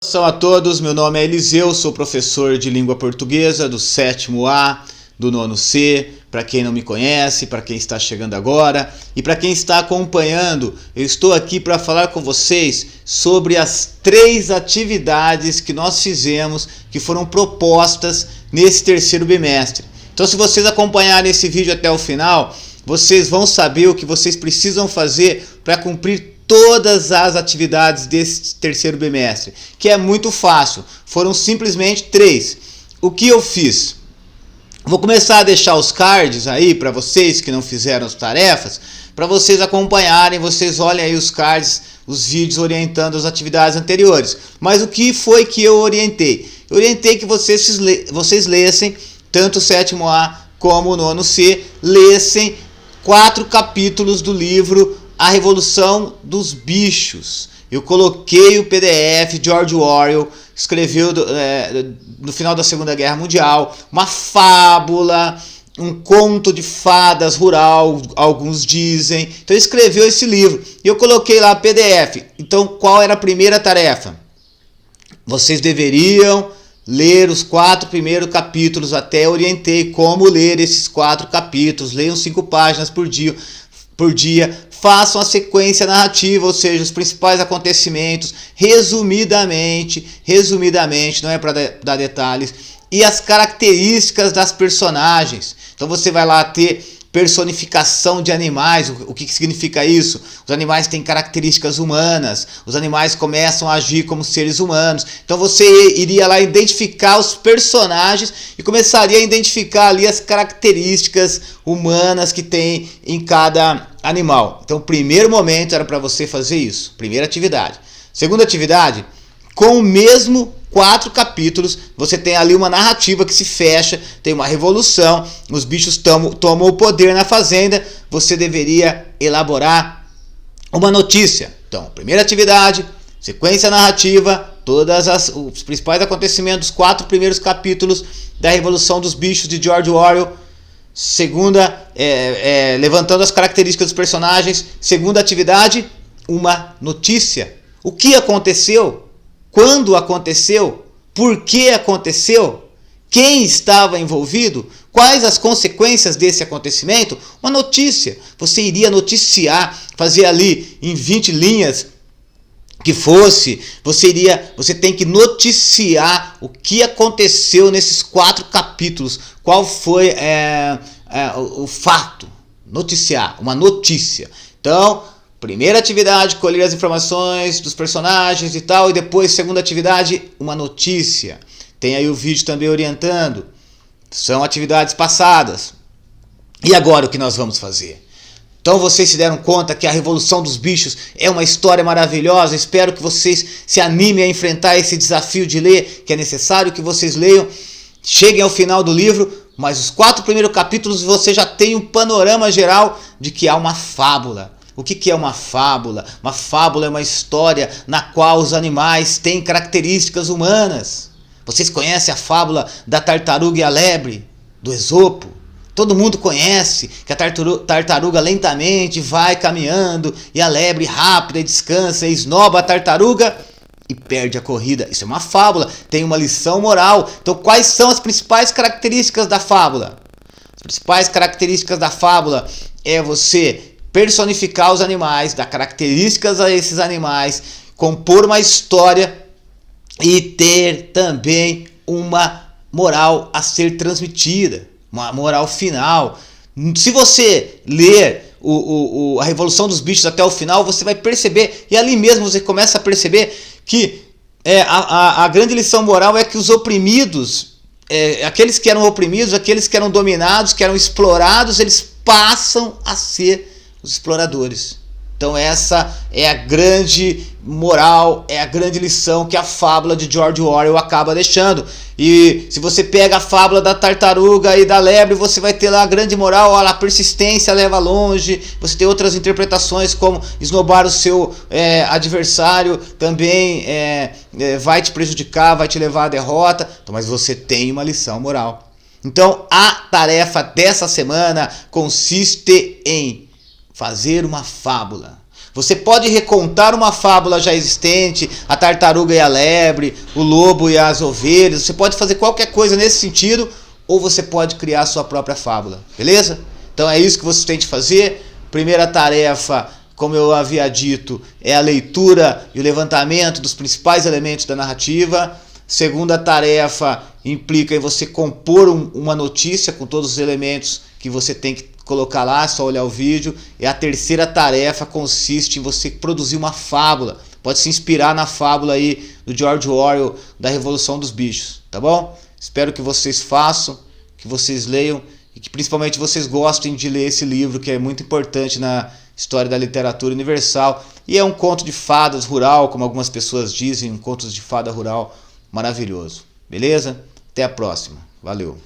Saudação a todos, meu nome é Eliseu, sou professor de língua portuguesa do 7º A, do 9º C, para quem não me conhece, para quem está chegando agora e para quem está acompanhando, eu estou aqui para falar com vocês sobre as 3 atividades que nós fizemos, que foram propostas nesse terceiro bimestre. Então, se vocês acompanharem esse vídeo até o final, vocês vão saber o que vocês precisam fazer para cumprir todas as atividades desse terceiro bimestre, que é muito fácil. Foram simplesmente 3. O que eu fiz? Vou começar a deixar os cards aí para vocês que não fizeram as tarefas, para vocês acompanharem, vocês olhem aí os cards, os vídeos orientando as atividades anteriores. Mas o que foi que eu orientei? Eu orientei que vocês lessem, tanto o 7º A como o 9º C, lessem 4 capítulos do livro A Revolução dos Bichos. Eu coloquei o PDF, George Orwell escreveu no final da Segunda Guerra Mundial, uma fábula, um conto de fadas rural, alguns dizem. Então ele escreveu esse livro e eu coloquei lá PDF. Então qual era a primeira tarefa? Vocês deveriam ler os 4 primeiros capítulos, até orientei como ler esses 4 capítulos, leiam 5 páginas por dia, façam a sequência narrativa, ou seja, os principais acontecimentos, resumidamente, não é para dar detalhes, e as características das personagens. Então você vai lá ter personificação de animais. O que significa isso? Os animais têm características humanas, os animais começam a agir como seres humanos. Então você iria lá identificar os personagens e começaria a identificar ali as características humanas que tem em cada animal. Então o primeiro momento era para você fazer isso, primeira atividade. Segunda atividade, com o mesmo 4 capítulos, você tem ali uma narrativa que se fecha, tem uma revolução, os bichos tomam o poder na fazenda, você deveria elaborar uma notícia. Então, primeira atividade, sequência narrativa, os principais acontecimentos dos 4 primeiros capítulos da Revolução dos Bichos de George Orwell. Segunda, levantando as características dos personagens. Segunda atividade, uma notícia. O que aconteceu? Quando aconteceu? Por que aconteceu? Quem estava envolvido? Quais as consequências desse acontecimento? Uma notícia. Você iria noticiar, fazer ali em 20 linhas que fosse, você tem que noticiar o que aconteceu nesses 4 capítulos. Qual foi o fato? Noticiar, uma notícia. Então, primeira atividade, colher as informações dos personagens e tal. E depois, segunda atividade, uma notícia. Tem aí o vídeo também orientando. São atividades passadas. E agora o que nós vamos fazer? Então vocês se deram conta que a Revolução dos Bichos é uma história maravilhosa. Espero que vocês se animem a enfrentar esse desafio de ler, que é necessário que vocês leiam. Cheguem ao final do livro, mas os 4 primeiros capítulos você já tem um panorama geral de que há uma fábula. O que é uma fábula? Uma fábula é uma história na qual os animais têm características humanas. Vocês conhecem a fábula da tartaruga e a lebre, do Esopo? Todo mundo conhece que a tartaruga lentamente vai caminhando e a lebre rápida e descansa e esnoba a tartaruga e perde a corrida. Isso é uma fábula, tem uma lição moral. Então quais são as principais características da fábula? As principais características da fábula é você personificar os animais, dar características a esses animais, compor uma história e ter também uma moral a ser transmitida, uma moral final. Se você ler a Revolução dos Bichos até o final, você vai perceber, e ali mesmo você começa a perceber que a grande lição moral é que os oprimidos, aqueles que eram oprimidos, aqueles que eram dominados, que eram explorados, eles passam a ser os exploradores. Então essa é a grande moral, é a grande lição que a fábula de George Orwell acaba deixando. E se você pega a fábula da tartaruga e da lebre, você vai ter lá a grande moral, olha, a persistência leva longe. Você tem outras interpretações como esnobar o seu adversário também vai te prejudicar, vai te levar à derrota. Então, mas você tem uma lição moral. Então a tarefa dessa semana consiste em fazer uma fábula. Você pode recontar uma fábula já existente, a tartaruga e a lebre, o lobo e as ovelhas. Você pode fazer qualquer coisa nesse sentido, ou você pode criar a sua própria fábula, beleza? Então é isso que você tem que fazer. Primeira tarefa, como eu havia dito, é a leitura e o levantamento dos principais elementos da narrativa. Segunda tarefa implica em você compor uma notícia com todos os elementos que você tem que colocar lá, é só olhar o vídeo. E a terceira tarefa consiste em você produzir uma fábula. Pode se inspirar na fábula aí do George Orwell, da Revolução dos Bichos, tá bom? Espero que vocês façam, que vocês leiam e que principalmente vocês gostem de ler esse livro, que é muito importante na história da literatura universal. E é um conto de fadas rural, como algumas pessoas dizem, um conto de fada rural maravilhoso. Beleza? Até a próxima. Valeu.